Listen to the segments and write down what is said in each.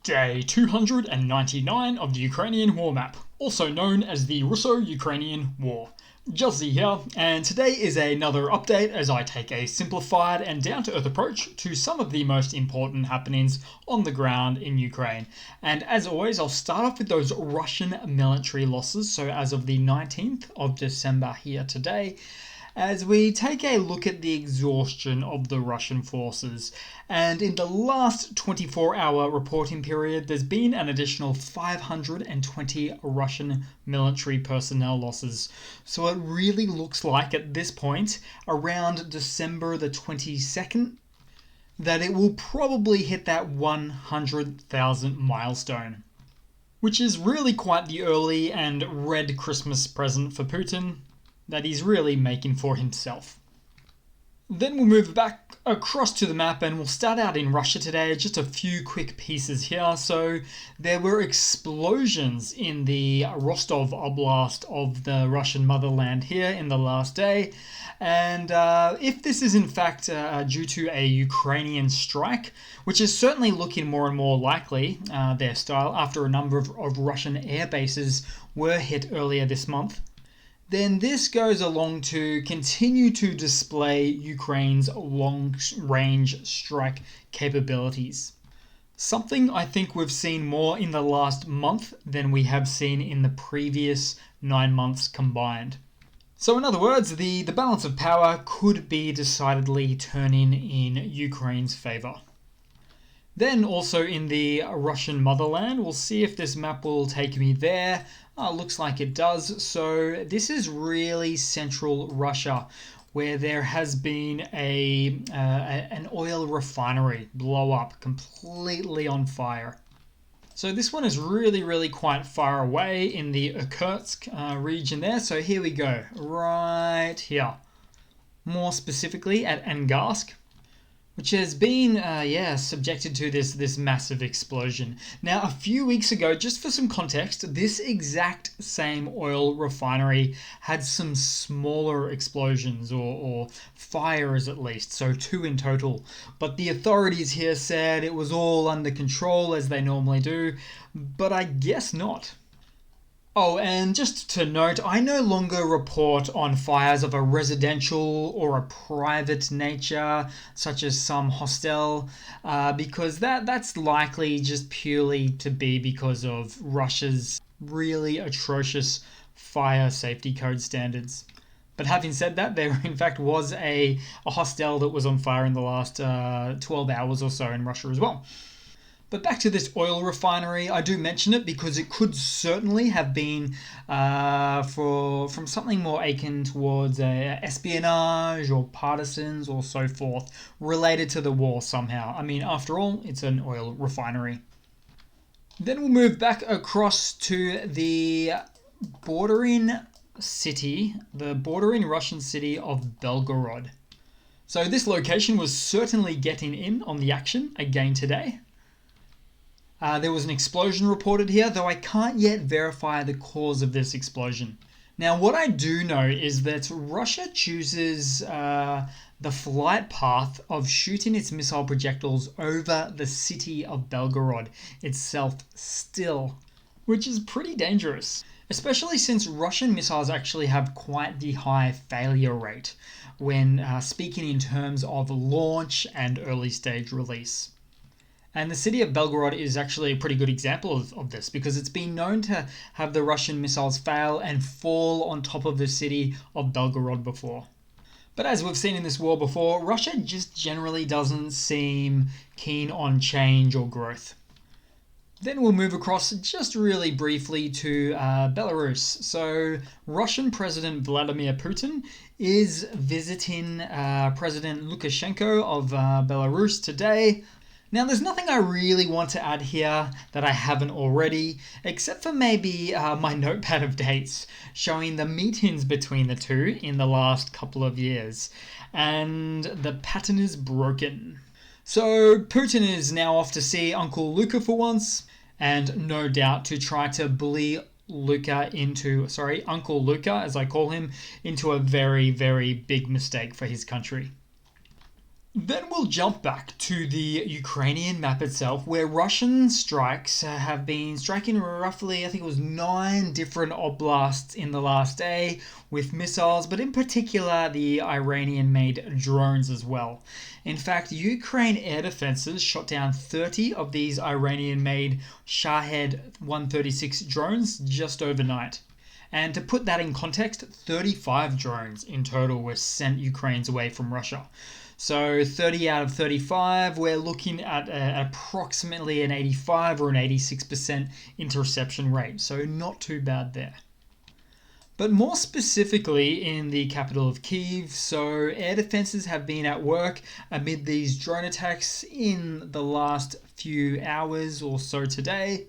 Day 299 of the Ukrainian war map, also known as the Russo-Ukrainian War. Juzzy here, and today is another update as I take a simplified and down-to-earth approach to some of the most important happenings on the ground in Ukraine. And as always, I'll start off with those Russian military losses, so as of the 19th of December here today, as we take a look at the exhaustion of the Russian forces. And in the last 24-hour reporting period, there's been an additional 520 Russian military personnel losses. So it really looks like at this point, around December the 22nd, that it will probably hit that 100,000 milestone, which is really quite the early and red Christmas present for Putin that he's really making for himself. Then we'll move back across to the map and we'll start out in Russia today. Just a few quick pieces here. So there were explosions in the Rostov Oblast of the Russian motherland here in the last day. And if this is in fact due to a Ukrainian strike, which is certainly looking more and more likely, their style, after a number of Russian air bases were hit earlier this month, then this goes along to continue to display Ukraine's long-range strike capabilities. Something I think we've seen more in the last month than we have seen in the previous 9 months combined. So in other words, the balance of power could be decidedly turning in Ukraine's favor. Then also in the Russian motherland, we'll see if this map will take me there. Looks like it does. So this is really central Russia, where there has been an oil refinery blow up completely on fire. So this one is really quite far away in the Irkutsk region there. So here we go, right here. More specifically at Angarsk, which has been, subjected to this massive explosion. Now, a few weeks ago, just for some context, this exact same oil refinery had some smaller explosions, or fires at least, so 2 in total. But the authorities here said it was all under control, as they normally do, but I guess not. Oh, and just to note, I no longer report on fires of a residential or a private nature, such as some hostel, because that's likely just purely to be because of Russia's really atrocious fire safety code standards. But having said that, there in fact was a hostel that was on fire in the last 12 hours or so in Russia as well. But back to this oil refinery, I do mention it because it could certainly have been from something more akin towards espionage or partisans or so forth, related to the war somehow. I mean, after all, it's an oil refinery. Then we'll move back across to the bordering Russian city of Belgorod. So this location was certainly getting in on the action again today. There was an explosion reported here, though I can't yet verify the cause of this explosion. Now, what I do know is that Russia chooses the flight path of shooting its missile projectiles over the city of Belgorod itself still, which is pretty dangerous, especially since Russian missiles actually have quite the high failure rate when speaking in terms of launch and early stage release. And the city of Belgorod is actually a pretty good example of this, because it's been known to have the Russian missiles fail and fall on top of the city of Belgorod before. But as we've seen in this war before, Russia just generally doesn't seem keen on change or growth. Then we'll move across just really briefly to Belarus. So Russian President Vladimir Putin is visiting President Lukashenko of Belarus today. Now, there's nothing I really want to add here that I haven't already, except for maybe my notepad of dates showing the meetings between the two in the last couple of years. And the pattern is broken. So Putin is now off to see Uncle Luka for once, and no doubt to try to bully Uncle Luka, as I call him, into a very big mistake for his country. Then we'll jump back to the Ukrainian map itself, where Russian strikes have been striking roughly, I think it was 9 different oblasts in the last day with missiles, but in particular the Iranian-made drones as well. In fact, Ukraine air defenses shot down 30 of these Iranian-made Shahed 136 drones just overnight. And to put that in context, 35 drones in total were sent Ukraine's way from Russia. So 30 out of 35, we're looking at approximately an 85 or an 86% interception rate. So not too bad there. But more specifically in the capital of Kyiv, so air defenses have been at work amid these drone attacks in the last few hours or so today.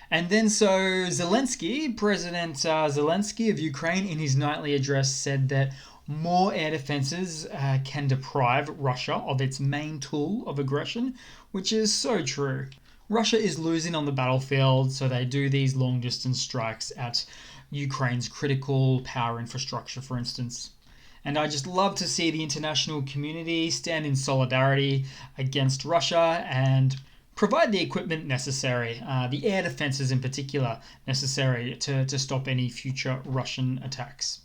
And then President Zelensky of Ukraine, in his nightly address said that more air defenses can deprive Russia of its main tool of aggression, which is so true. Russia is losing on the battlefield, so they do these long-distance strikes at Ukraine's critical power infrastructure, for instance. And I just love to see the international community stand in solidarity against Russia and provide the equipment necessary, the air defenses in particular, necessary to stop any future Russian attacks.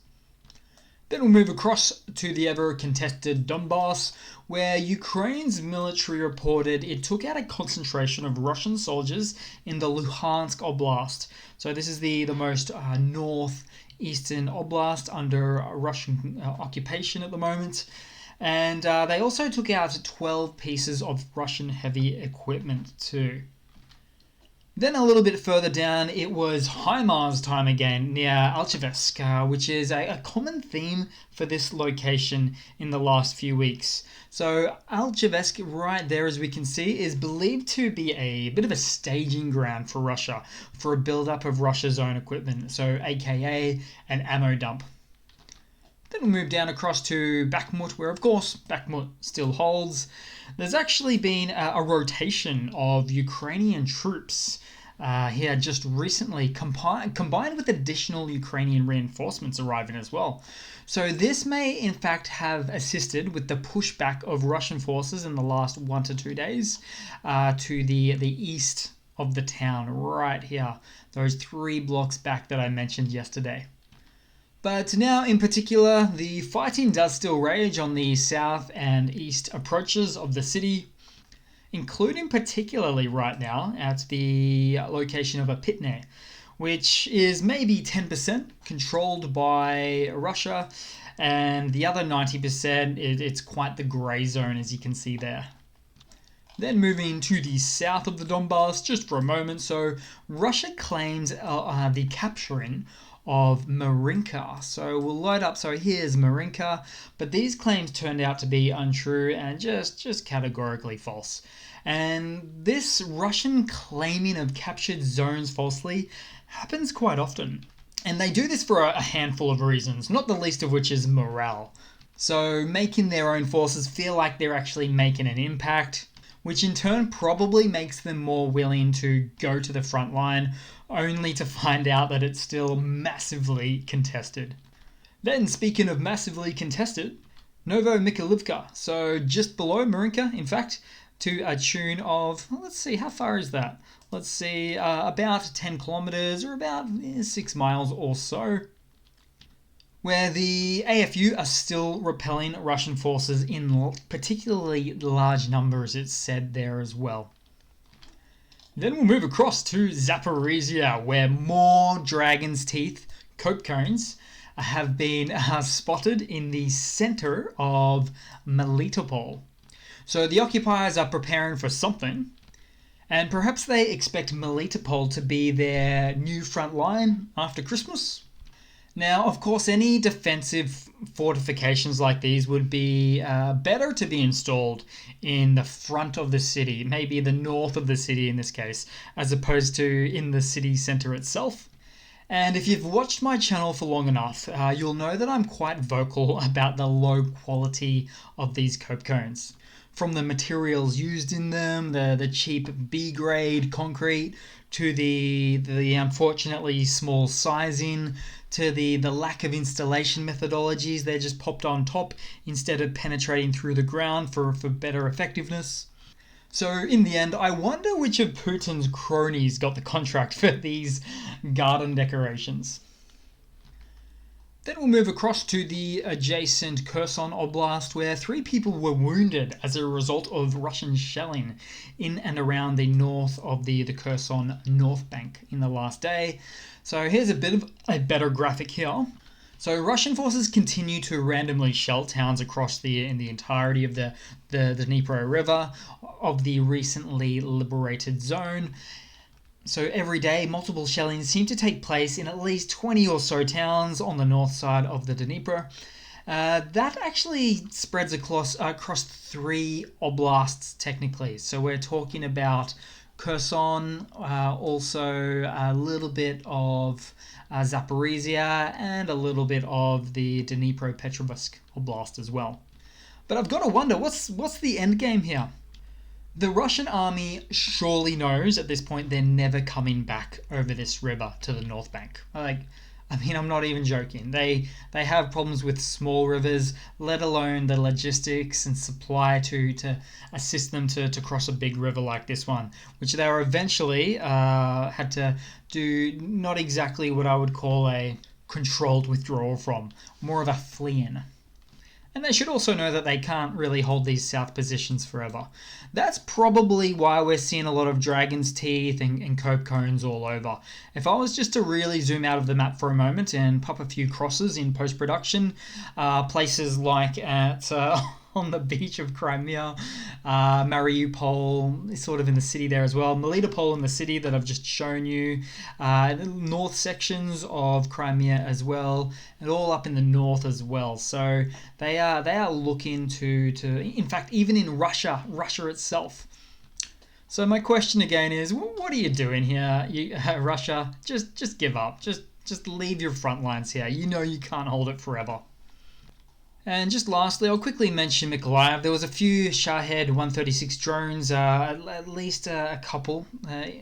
Then we'll move across to the ever-contested Donbas, where Ukraine's military reported it took out a concentration of Russian soldiers in the Luhansk Oblast. So this is the most northeastern oblast under Russian occupation at the moment. And they also took out 12 pieces of Russian heavy equipment too. Then a little bit further down, it was HIMARS time again near Alchevsk, which is a common theme for this location in the last few weeks. So Alchevsk right there, as we can see, is believed to be a bit of a staging ground for Russia for a build-up of Russia's own equipment, so aka an ammo dump. Then we'll move down across to Bakhmut, where of course Bakhmut still holds. There's actually been a rotation of Ukrainian troops here just recently, combined with additional Ukrainian reinforcements arriving as well. So this may in fact have assisted with the pushback of Russian forces in the last 1 to 2 days to the east of the town, right here, those 3 blocks back that I mentioned yesterday. But now, in particular, the fighting does still rage on the south and east approaches of the city, including particularly right now at the location of Apitne, which is maybe 10% controlled by Russia, and the other 90%, it's quite the grey zone, as you can see there. Then moving to the south of the Donbas, just for a moment, so Russia claims the capturing of Marinka. So we'll load up, so here's Marinka, but these claims turned out to be untrue and just categorically false. And this Russian claiming of captured zones falsely happens quite often. And they do this for a handful of reasons, not the least of which is morale. So making their own forces feel like they're actually making an impact, which in turn probably makes them more willing to go to the front line, only to find out that it's still massively contested. Then, speaking of massively contested, Novomikhailivka, so just below Marinka, in fact, to a tune of, let's see, how far is that? Let's see, about 10 kilometers or about 6 miles or so, where the AFU are still repelling Russian forces in particularly large numbers, it's said there as well. Then we'll move across to Zaporizhia, where more dragon's teeth coke cones have been spotted in the center of Melitopol. So the occupiers are preparing for something, and perhaps they expect Melitopol to be their new front line after Christmas. Now, of course, any defensive fortifications like these would be better to be installed in the front of the city, maybe the north of the city in this case, as opposed to in the city center itself. And if you've watched my channel for long enough, you'll know that I'm quite vocal about the low quality of these cope cones. from the materials used in them, the cheap B-grade concrete, to the unfortunately small sizing, to the lack of installation methodologies. They're just popped on top instead of penetrating through the ground for better effectiveness. So in the end, I wonder which of Putin's cronies got the contract for these garden decorations. Then we'll move across to the adjacent Kherson Oblast, where 3 people were wounded as a result of Russian shelling in and around the north of the Kherson North Bank in the last day. So here's a bit of a better graphic here. So Russian forces continue to randomly shell towns across in the entirety of the Dnipro River of the recently liberated zone. So every day, multiple shellings seem to take place in at least 20 or so towns on the north side of the Dnipro. That actually spreads across 3 oblasts technically. So we're talking about Kherson, also a little bit of Zaporizhia, and a little bit of the Dnipro-Petrovsk Oblast as well. But I've got to wonder, what's the end game here? The Russian army surely knows at this point they're never coming back over this river to the North Bank. I'm not even joking. They have problems with small rivers, let alone the logistics and supply to assist them to cross a big river like this one, which they were eventually had to do not exactly what I would call a controlled withdrawal from, more of a flee-in. And they should also know that they can't really hold these south positions forever. That's probably why we're seeing a lot of dragon's teeth and cope cones all over. If I was just to really zoom out of the map for a moment and pop a few crosses in post-production, places like at on the beach of Crimea, Mariupol, sort of in the city there as well, Melitopol in the city that I've just shown you, north sections of Crimea as well, and all up in the north as well. So they are looking to in fact, even in Russia itself. So my question again is, what are you doing here, Russia? Just give up. Just leave your front lines here. You know you can't hold it forever. And just lastly, I'll quickly mention Mykolaiv. There was a few Shahed 136 drones, at least a couple.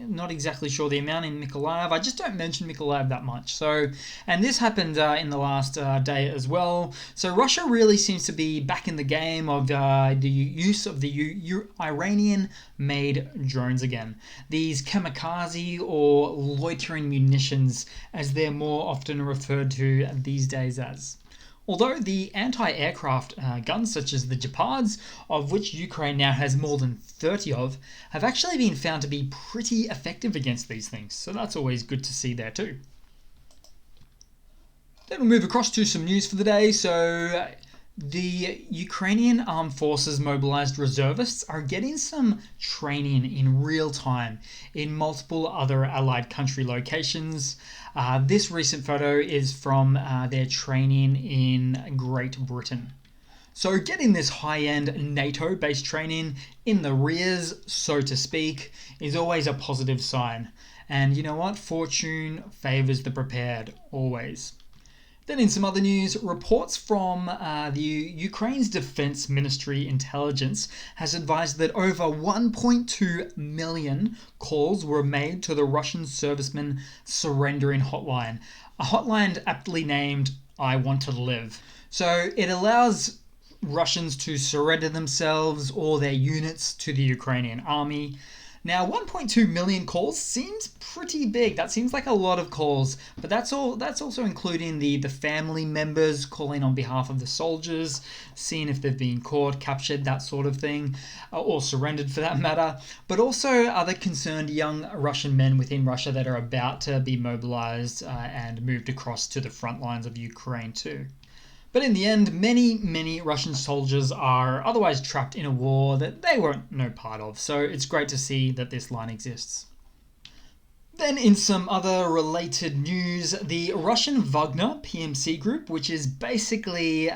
Not exactly sure the amount in Mykolaiv. I just don't mention Mykolaiv that much. So, and this happened in the last day as well. So Russia really seems to be back in the game of the use of the Iranian-made drones again. These kamikaze or loitering munitions, as they're more often referred to these days as. Although the anti-aircraft guns, such as the Gepards, of which Ukraine now has more than 30 of, have actually been found to be pretty effective against these things. So that's always good to see there too. Then we'll move across to some news for the day. So the Ukrainian armed forces mobilized reservists are getting some training in real time in multiple other allied country locations. This recent photo is from their training in Great Britain. So getting this high-end NATO-based training in the rears, so to speak, is always a positive sign. And you know what? Fortune favors the prepared, always. Then in some other news, reports from the Ukraine's Defense Ministry intelligence has advised that over 1.2 million calls were made to the Russian servicemen surrendering hotline, a hotline aptly named I Want to Live. So it allows Russians to surrender themselves or their units to the Ukrainian army. Now, 1.2 million calls seems pretty big. That seems like a lot of calls, but that's also including the family members calling on behalf of the soldiers, seeing if they've been caught, captured, that sort of thing, or surrendered for that matter, but also other concerned young Russian men within Russia that are about to be mobilized and moved across to the front lines of Ukraine too. But in the end, many Russian soldiers are otherwise trapped in a war that they weren't no part of, so it's great to see that this line exists. Then in some other related news, the Russian Wagner PMC group, which is basically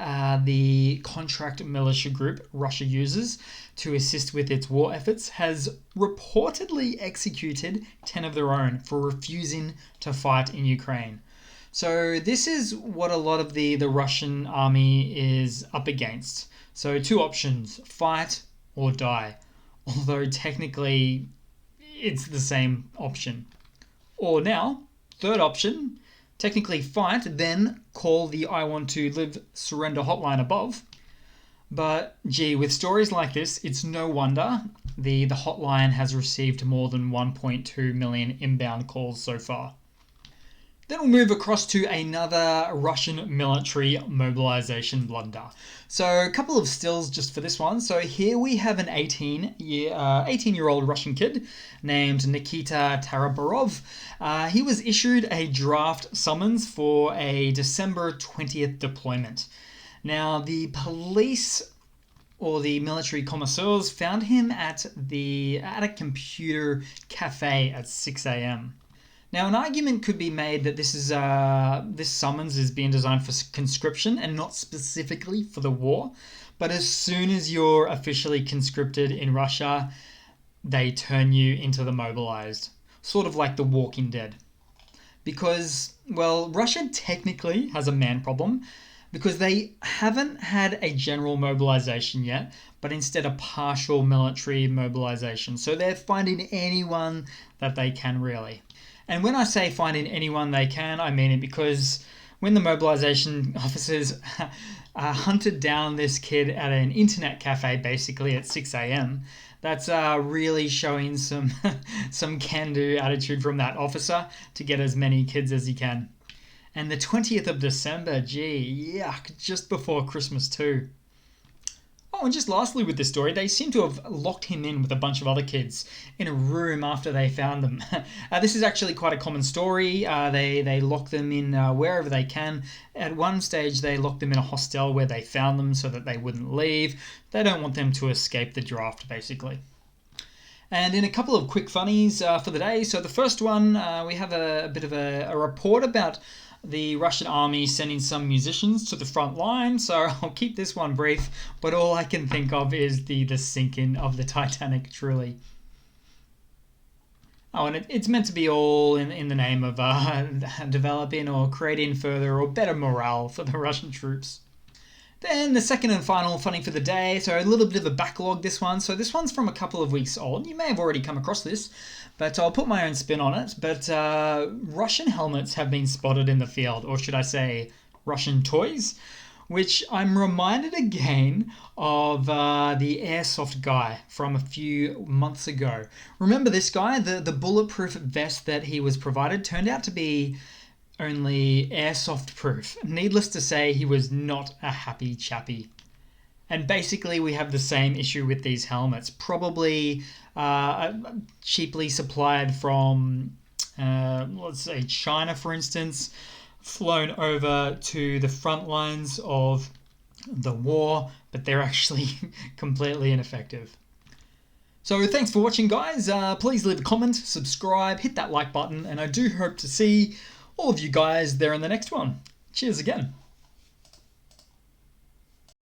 the contract militia group Russia uses to assist with its war efforts, has reportedly executed 10 of their own for refusing to fight in Ukraine. So this is what a lot of the Russian army is up against. So 2 options, fight or die. Although technically it's the same option. Or now, third option, technically fight, then call the I want to live surrender hotline above. But gee, with stories like this, it's no wonder the hotline has received more than 1.2 million inbound calls so far. Then we'll move across to another Russian military mobilization blunder. So a couple of stills just for this one. So here we have an 18-year-old Russian kid named Nikita Tarabarov. He was issued a draft summons for a December 20th deployment. Now, the police or the military commissars found him at a computer cafe at 6 a.m. Now, an argument could be made that this summons is being designed for conscription and not specifically for the war. But as soon as you're officially conscripted in Russia, they turn you into the mobilized, sort of like The Walking Dead. Because, well, Russia technically has a man problem because they haven't had a general mobilization yet, but instead a partial military mobilization. So they're finding anyone that they can, really. And when I say finding anyone they can, I mean it because when the mobilization officers hunted down this kid at an internet cafe basically at 6 a.m., that's really showing some can-do attitude from that officer to get as many kids as he can. And the 20th of December, gee, yuck, just before Christmas too. Oh, and just lastly with this story, they seem to have locked him in with a bunch of other kids in a room after they found them. This is actually quite a common story. They lock them in wherever they can. At one stage, they locked them in a hostel where they found them so that they wouldn't leave. They don't want them to escape the draft, basically. And in a couple of quick funnies for the day. So the first one, we have a bit of a report about the Russian army sending some musicians to the front line, so I'll keep this one brief, but all I can think of is the sinking of the Titanic, truly. Oh, and it's meant to be all in the name of developing or creating further or better morale for the Russian troops. Then the second and final funny for the day, so a little bit of a backlog this one. So this one's from a couple of weeks old. You may have already come across this, but I'll put my own spin on it. But Russian helmets have been spotted in the field, or should I say Russian toys, which I'm reminded again of the airsoft guy from a few months ago. Remember this guy? The bulletproof vest that he was provided turned out to be only airsoft proof. Needless to say, he was not a happy chappy. And basically we have the same issue with these helmets, probably cheaply supplied from let's say China, for instance, flown over to the front lines of the war, but they're actually completely ineffective. So thanks for watching, guys. Please leave a comment, subscribe, hit that like button, and I do hope to see all of you guys there in the next one. Cheers again.